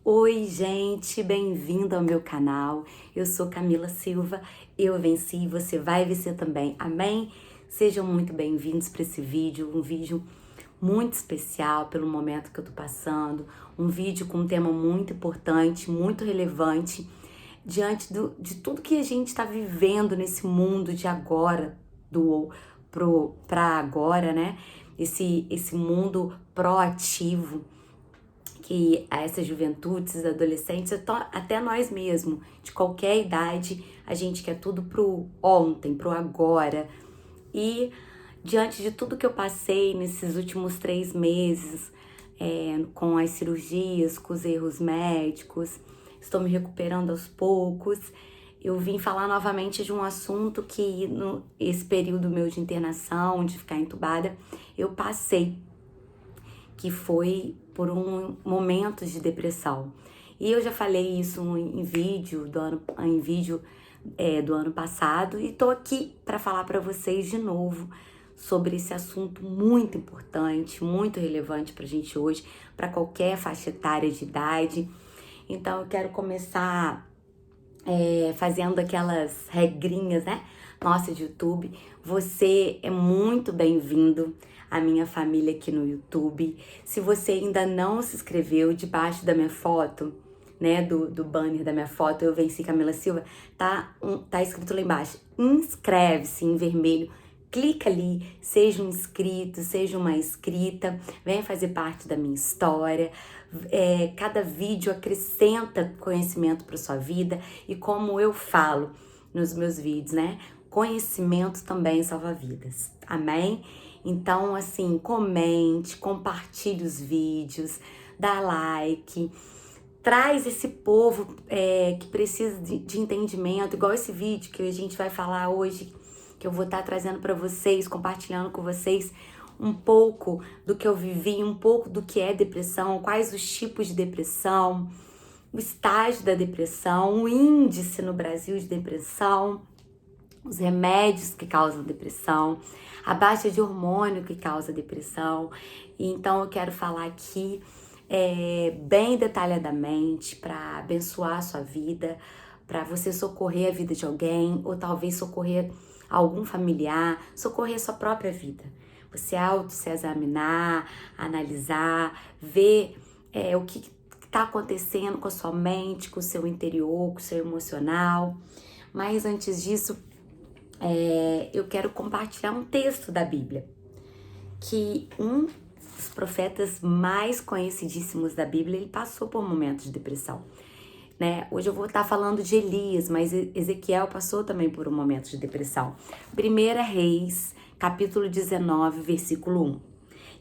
Oi, gente, bem-vindo ao meu canal. Eu sou Camila Silva, eu venci, você vai vencer também, amém? Sejam muito bem-vindos para esse vídeo, um vídeo muito especial pelo momento que eu tô passando, um vídeo com um tema muito importante, muito relevante, diante de tudo que a gente está vivendo nesse mundo de agora, para agora, né? Esse mundo proativo que essas juventudes, adolescentes, até nós mesmos, de qualquer idade, a gente quer tudo pro ontem, pro agora. E diante de tudo que eu passei nesses últimos 3 meses, com as cirurgias, com os erros médicos, estou me recuperando aos poucos. Eu vim falar novamente de um assunto que, esse período meu de internação, de ficar entubada, eu passei, que foi por um momento de depressão. E eu já falei isso em vídeo do ano passado e tô aqui para falar para vocês de novo sobre esse assunto muito importante, muito relevante pra gente hoje, para qualquer faixa etária de idade. Então eu quero começar fazendo aquelas regrinhas, né? Nossa, de YouTube. Você é muito bem-vindo à minha família aqui no YouTube. Se você ainda não se inscreveu, debaixo da minha foto, né, do banner da minha foto, eu venci Camila Silva, tá escrito lá embaixo, inscreve-se em vermelho. Clica ali, seja um inscrito, seja uma inscrita, venha fazer parte da minha história. Cada vídeo acrescenta conhecimento para sua vida e, como eu falo nos meus vídeos, né? Conhecimento também salva vidas, amém? Então, assim, comente, compartilhe os vídeos, dá like, traz esse povo que precisa de entendimento, igual esse vídeo que a gente vai falar hoje, que eu vou estar trazendo para vocês, compartilhando com vocês um pouco do que eu vivi, um pouco do que é depressão, quais os tipos de depressão, o estágio da depressão, o índice no Brasil de depressão, os remédios que causam depressão, a baixa de hormônio que causa depressão. E então eu quero falar aqui bem detalhadamente para abençoar a sua vida, para você socorrer a vida de alguém, ou talvez socorrer algum familiar, socorrer a sua própria vida. Você se examinar, analisar, ver o que está acontecendo com a sua mente, com o seu interior, com o seu emocional. Mas antes disso, eu quero compartilhar um texto da Bíblia, que um dos profetas mais conhecidíssimos da Bíblia, ele passou por momentos de depressão, né? Hoje eu vou estar falando de Elias, mas Ezequiel passou também por um momento de depressão. 1 Reis, capítulo 19, versículo 1.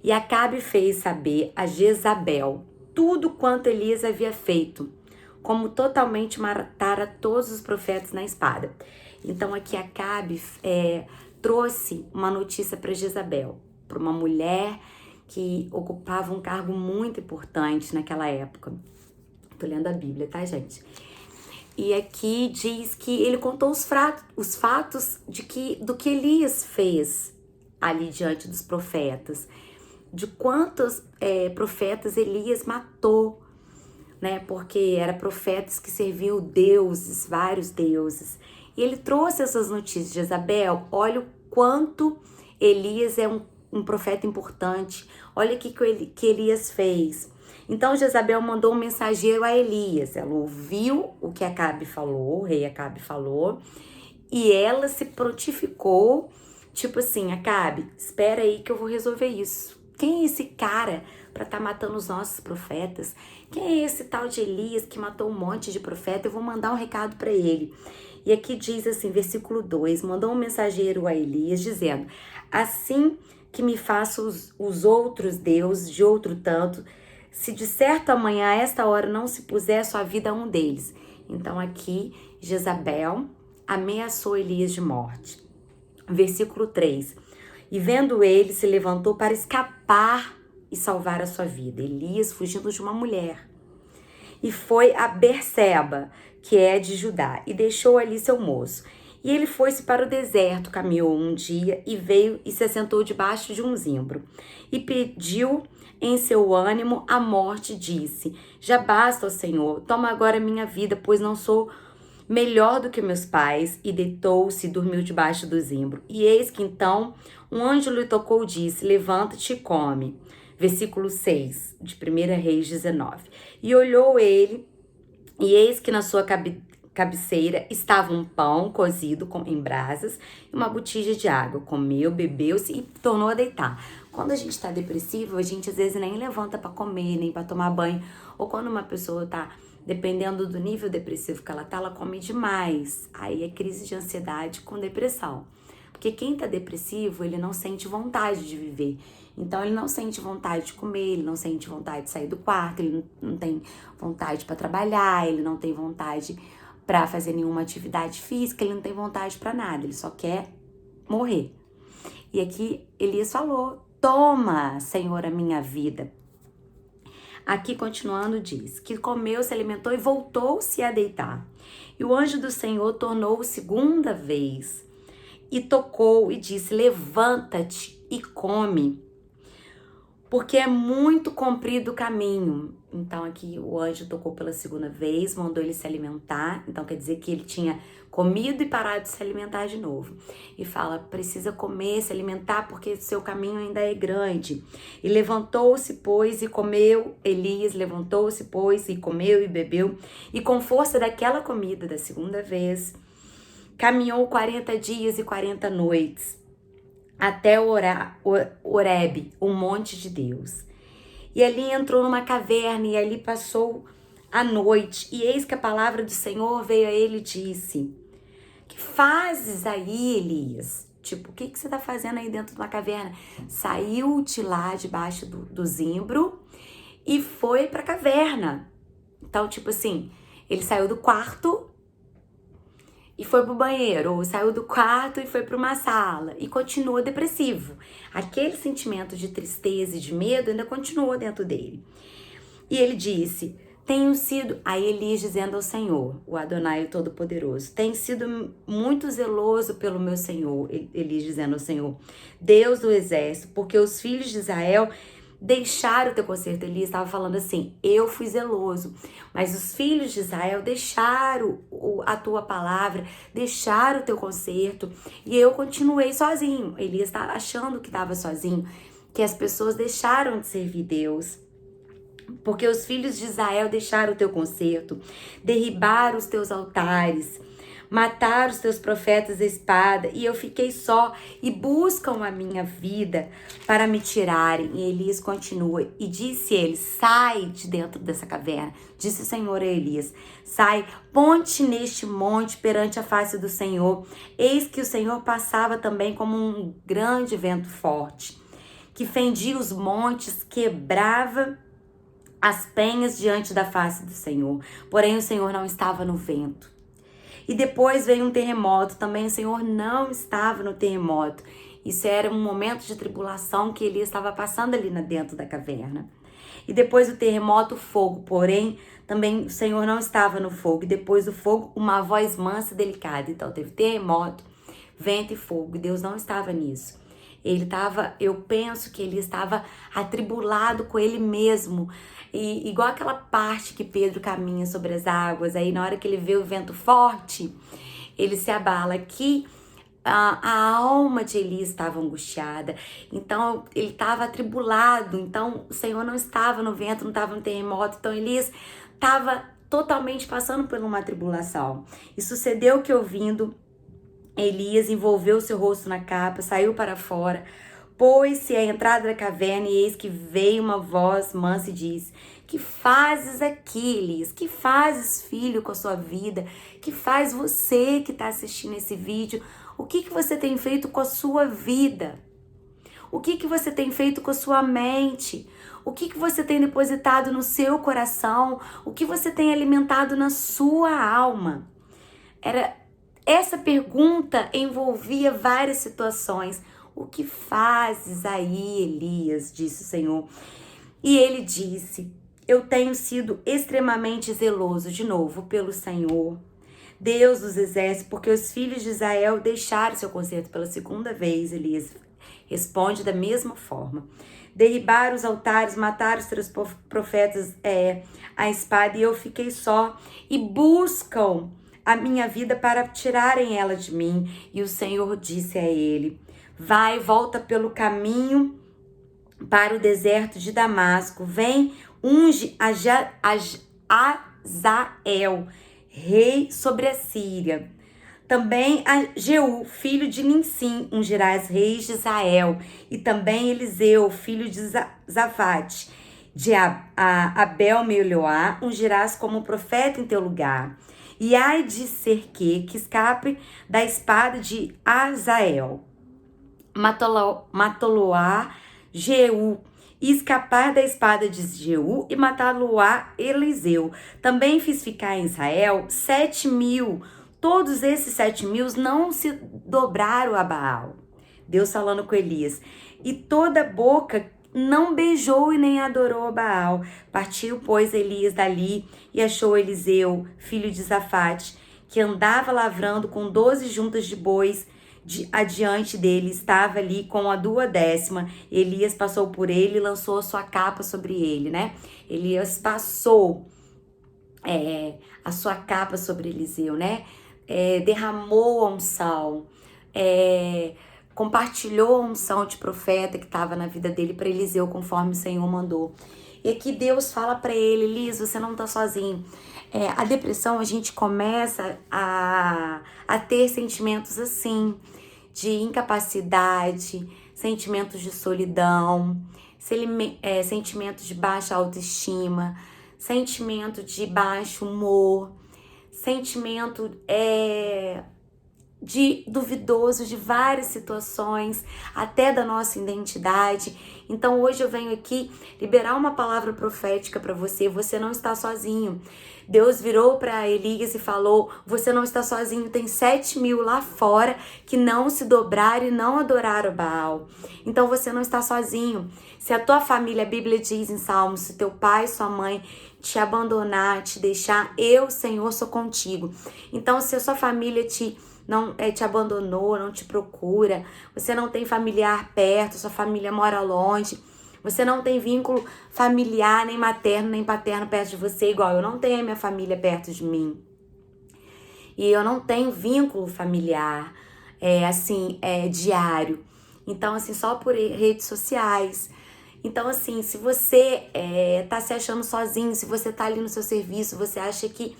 E Acabe fez saber a Jezabel tudo quanto Elias havia feito, como totalmente matara todos os profetas na espada. Então aqui Acabe trouxe uma notícia para Jezabel, para uma mulher que ocupava um cargo muito importante naquela época. Tô lendo a Bíblia, tá, gente? E aqui diz que ele contou os fatos do que Elias fez ali diante dos profetas, de quantos profetas Elias matou, né? Porque eram profetas que serviam deuses, vários deuses. E ele trouxe essas notícias de Jezabel. Olha o quanto Elias é um profeta importante. Olha o que Elias fez. Então Jezabel mandou um mensageiro a Elias. Ela ouviu o que Acabe falou, o rei Acabe falou, e ela se prontificou, tipo assim: Acabe, espera aí que eu vou resolver isso. Quem é esse cara para estar matando os nossos profetas? Quem é esse tal de Elias que matou um monte de profeta? Eu vou mandar um recado para ele. E aqui diz assim, versículo 2, mandou um mensageiro a Elias dizendo: assim que me faça os outros deuses de outro tanto, se de certo amanhã a esta hora não se puser sua vida a um deles. Então aqui Jezabel ameaçou Elias de morte. Versículo 3. E vendo ele, se levantou para escapar e salvar a sua vida. Elias fugindo de uma mulher. E foi a Berseba, que é de Judá, e deixou ali seu moço. E ele foi-se para o deserto, caminhou um dia e veio e se assentou debaixo de um zimbro. E pediu em seu ânimo a morte, disse: já basta, ó Senhor, toma agora minha vida, pois não sou melhor do que meus pais. E deitou-se e dormiu debaixo do zimbro. E eis que então um anjo lhe tocou e disse: levanta-te e come. Versículo 6 de 1 Reis 19. E olhou ele, e eis que na sua cabeceira estava um pão cozido em brasas e uma botija de água. Comeu, bebeu-se e tornou a deitar. Quando a gente está depressivo, a gente às vezes nem levanta para comer, nem para tomar banho. Ou quando uma pessoa está, dependendo do nível depressivo que ela tá, ela come demais. Aí é crise de ansiedade com depressão. Porque quem tá depressivo, ele não sente vontade de viver. Então, ele não sente vontade de comer, ele não sente vontade de sair do quarto, ele não tem vontade para trabalhar, ele não tem vontade para fazer nenhuma atividade física, ele não tem vontade para nada, ele só quer morrer. E aqui Elias falou: toma, Senhor, a minha vida. Aqui, continuando, diz que comeu, se alimentou e voltou-se a deitar. E o anjo do Senhor tornou segunda vez e tocou e disse: levanta-te e come, porque é muito comprido o caminho. Então aqui o anjo tocou pela segunda vez, mandou ele se alimentar. Então quer dizer que ele tinha comido e parado de se alimentar de novo. E fala: precisa comer, se alimentar, porque seu caminho ainda é grande. E levantou-se, pois, e comeu. Elias levantou-se, pois, e comeu e bebeu. E com força daquela comida da segunda vez, caminhou 40 dias e 40 noites até Horebe, o monte de Deus. E ali entrou numa caverna e ali passou a noite. E eis que a palavra do Senhor veio a ele e disse: que fazes aí, Elias? Tipo, o que você tá fazendo aí dentro de uma caverna? Saiu de lá, debaixo do zimbro, e foi pra caverna. Então, tipo assim, ele saiu do quarto e foi pro banheiro, ou saiu do quarto e foi para uma sala e continuou depressivo. Aquele sentimento de tristeza e de medo ainda continuou dentro dele. E ele disse: tenho sido, aí Elias dizendo ao Senhor, o Adonai o Todo-Poderoso, tenho sido muito zeloso pelo meu Senhor, Elias dizendo ao Senhor, Deus do exército, porque os filhos de Israel deixaram o teu conserto. Elias estava falando assim: eu fui zeloso, mas os filhos de Israel deixaram a tua palavra, deixaram o teu conserto, e eu continuei sozinho. Elias estava achando que estava sozinho, que as pessoas deixaram de servir Deus. Porque os filhos de Israel deixaram o teu conserto, derribaram os teus altares, mataram os teus profetas à espada, e eu fiquei só, e buscam a minha vida para me tirarem. E Elias continua, e disse ele: sai de dentro dessa caverna. Disse o Senhor a Elias: sai, ponte neste monte perante a face do Senhor. Eis que o Senhor passava também como um grande vento forte, que fendia os montes, quebrava as penhas diante da face do Senhor. Porém o Senhor não estava no vento. E depois veio um terremoto, também o Senhor não estava no terremoto. Isso era um momento de tribulação que Elias estava passando ali dentro da caverna. E depois do terremoto, o fogo, porém também o Senhor não estava no fogo. E depois do fogo, uma voz mansa e delicada. Então teve terremoto, vento e fogo, e Deus não estava nisso. Ele estava, eu penso que ele estava atribulado com ele mesmo. E igual aquela parte que Pedro caminha sobre as águas, aí na hora que ele vê o vento forte, ele se abala. Aqui a alma de Elias estava angustiada, então ele estava atribulado. Então o Senhor não estava no vento, não estava no terremoto, então Elias estava totalmente passando por uma tribulação. E sucedeu que, ouvindo, Elias envolveu seu rosto na capa, saiu para fora, pôs-se à entrada da caverna, e eis que veio uma voz mansa e disse: que fazes aqui, Elias? Que fazes, filho, com a sua vida? Que faz você que está assistindo esse vídeo? O que você tem feito com a sua vida? O que você tem feito com a sua mente? O que você tem depositado no seu coração? O que você tem alimentado na sua alma? Essa pergunta envolvia várias situações. O que fazes aí, Elias? Disse o Senhor. E ele disse: eu tenho sido extremamente zeloso, de novo, pelo Senhor, Deus dos exércitos, porque os filhos de Israel deixaram seu conserto pela segunda vez. Elias responde da mesma forma: derribaram os altares, mataram os teus profetas a espada, e eu fiquei só. E buscam a minha vida para tirarem ela de mim. E o Senhor disse a ele: vai, volta pelo caminho para o deserto de Damasco. Vem, unge Azael, rei sobre a Síria. Também a Jeú, filho de Ninsim, ungirás reis de Israel. E também Eliseu, filho de Zafate, de Abel-Meolá, ungirás como profeta em teu lugar. E ai de ser que escape da espada de Azael. Matá-lo-á Jeú, e escapar da espada de Jeú, e matá-lo-á Eliseu. Também fiz ficar em Israel 7.000. Todos esses 7.000 não se dobraram a Baal. Deus falando com Elias. E toda boca não beijou e nem adorou a Baal. Partiu, pois, Elias dali e achou Eliseu, filho de Zafate, que andava lavrando com 12 juntas de bois adiante dele. Estava ali com a 12ª. Elias passou por ele e lançou a sua capa sobre ele, né? Elias passou a sua capa sobre Eliseu, né? Derramou a unção, compartilhou a unção de profeta que estava na vida dele para Eliseu, conforme o Senhor mandou. E aqui Deus fala para ele: Elias, você não está sozinho. A depressão, a gente começa a ter sentimentos assim, de incapacidade, sentimentos de solidão, sentimentos de baixa autoestima, sentimento de baixo humor, sentimento de duvidoso de várias situações, até da nossa identidade. Então hoje eu venho aqui liberar uma palavra profética para você. Você não está sozinho. Deus virou para Elias e falou: você não está sozinho, tem 7.000 lá fora que não se dobraram e não adoraram Baal. Então você não está sozinho. Se a tua família, a Bíblia diz em Salmos, se teu pai e sua mãe te abandonar, te deixar, eu, Senhor, sou contigo. Então se a sua família te abandonou, não te procura, você não tem familiar perto, sua família mora longe, você não tem vínculo familiar, nem materno, nem paterno perto de você, igual eu não tenho a minha família perto de mim. E eu não tenho vínculo familiar, diário. Então, assim, só por redes sociais. Então, assim, se você tá se achando sozinho, se você tá ali no seu serviço, você acha que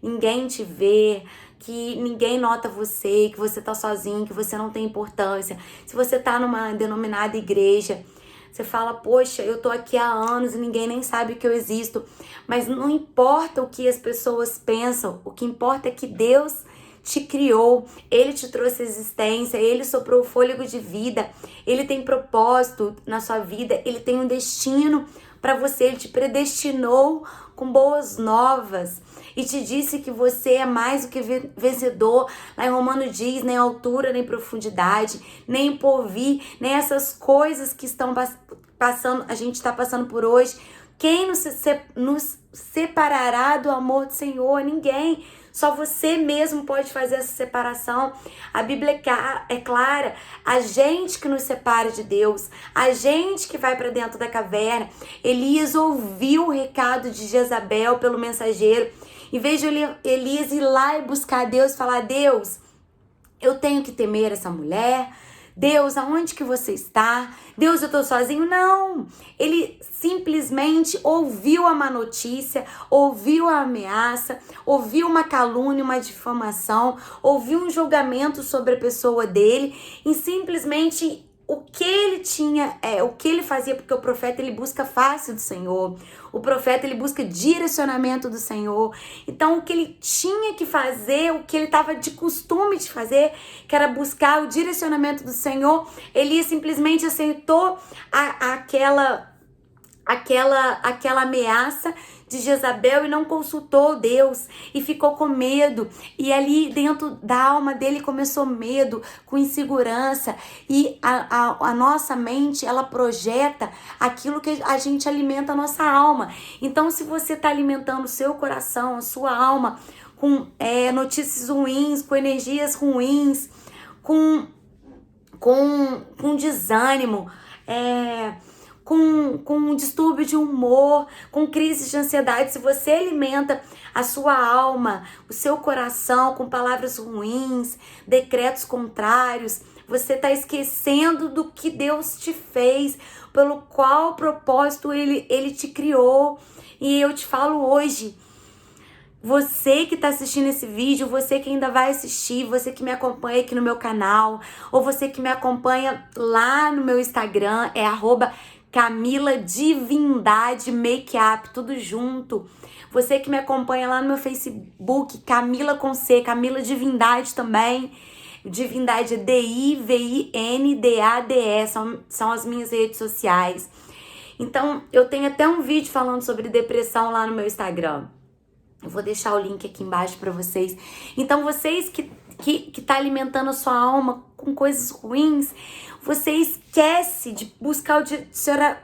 ninguém te vê, que ninguém nota você, que você tá sozinho, que você não tem importância. Se você tá numa denominada igreja, você fala: poxa, eu tô aqui há anos e ninguém nem sabe que eu existo. Mas não importa o que as pessoas pensam, o que importa é que Deus te criou, Ele te trouxe existência, Ele soprou o fôlego de vida, Ele tem propósito na sua vida, Ele tem um destino para você, Ele te predestinou com boas novas e te disse que você é mais do que vencedor. Lá em Romano diz: nem altura, nem profundidade, nem porvir, nem essas coisas que estão passando, a gente está passando por hoje. Quem nos separará do amor do Senhor? Ninguém. Só você mesmo pode fazer essa separação. A Bíblia é clara. A gente que nos separa de Deus. A gente que vai para dentro da caverna. Elias ouviu o recado de Jezabel pelo mensageiro. Em vez de Elias ir lá e buscar Deus, falar: Deus, eu tenho que temer essa mulher. Deus, aonde que você está? Deus, eu tô sozinho? Não! Ele simplesmente ouviu a má notícia, ouviu a ameaça, ouviu uma calúnia, uma difamação, ouviu um julgamento sobre a pessoa dele e simplesmente o que ele tinha, o que ele fazia, porque o profeta ele busca face do Senhor, o profeta ele busca direcionamento do Senhor. Então o que ele tinha que fazer, o que ele estava de costume de fazer, que era buscar o direcionamento do Senhor, ele simplesmente aceitou aquela ameaça de Jezabel e não consultou Deus e ficou com medo, e ali dentro da alma dele começou medo, com insegurança, e a nossa mente, ela projeta aquilo que a gente alimenta a nossa alma. Então se você está alimentando o seu coração, a sua alma com notícias ruins, com energias ruins, com desânimo, com um distúrbio de humor, com crises de ansiedade, se você alimenta a sua alma, o seu coração com palavras ruins, decretos contrários, você está esquecendo do que Deus te fez, pelo qual propósito ele te criou. E eu te falo hoje, você que está assistindo esse vídeo, você que ainda vai assistir, você que me acompanha aqui no meu canal, ou você que me acompanha lá no meu Instagram, é @Camila Divindade Makeup, tudo junto. Você que me acompanha lá no meu Facebook, Camila com C, Camila Divindade também. Divindade é DIVINDADE, são as minhas redes sociais. Então, eu tenho até um vídeo falando sobre depressão lá no meu Instagram. Eu vou deixar o link aqui embaixo para vocês. Então, vocês que tá alimentando a sua alma com coisas ruins, você esquece de buscar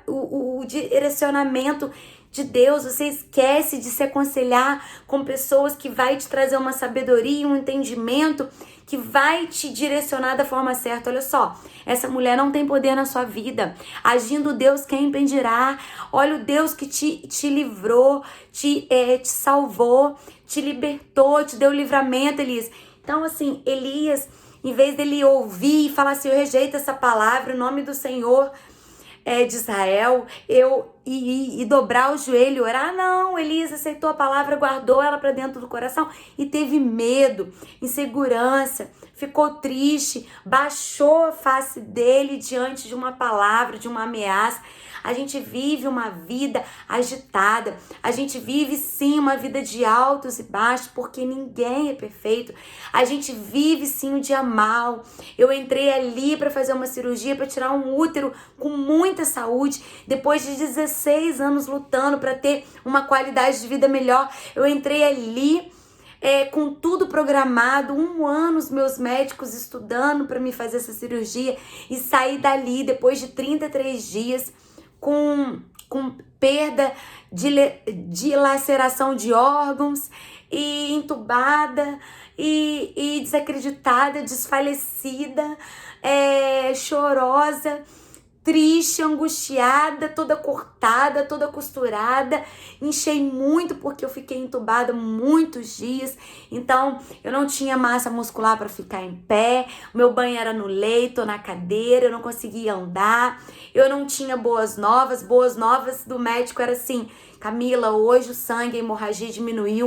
o direcionamento de Deus, você esquece de se aconselhar com pessoas que vai te trazer uma sabedoria, um entendimento que vai te direcionar da forma certa. Olha só, essa mulher não tem poder na sua vida. Agindo Deus, quem impedirá? Olha o Deus que te livrou, te salvou, te libertou, te deu livramento, Elias. Então, assim, Elias, em vez dele ouvir e falar assim, eu rejeito essa palavra, em nome do Senhor de Israel, e dobrar o joelho, orar, não, Elias aceitou a palavra, guardou ela para dentro do coração e teve medo, insegurança, ficou triste, baixou a face dele diante de uma palavra, de uma ameaça. A gente vive uma vida agitada, a gente vive sim uma vida de altos e baixos, porque ninguém é perfeito. A gente vive sim um dia mal. Eu entrei ali para fazer uma cirurgia, para tirar um útero com muita saúde, depois de 16 anos lutando para ter uma qualidade de vida melhor. Eu entrei ali com tudo programado, 1 ano os meus médicos estudando para me fazer essa cirurgia, e saí dali depois de 33 dias com perda de laceração de órgãos, e entubada, e desacreditada, desfalecida, chorosa, triste, angustiada, toda cortada, toda costurada. Inchei muito porque eu fiquei entubada muitos dias, então eu não tinha massa muscular para ficar em pé, meu banho era no leito ou na cadeira, eu não conseguia andar, eu não tinha boas novas do médico era assim, Camila, hoje o sangue, a hemorragia diminuiu,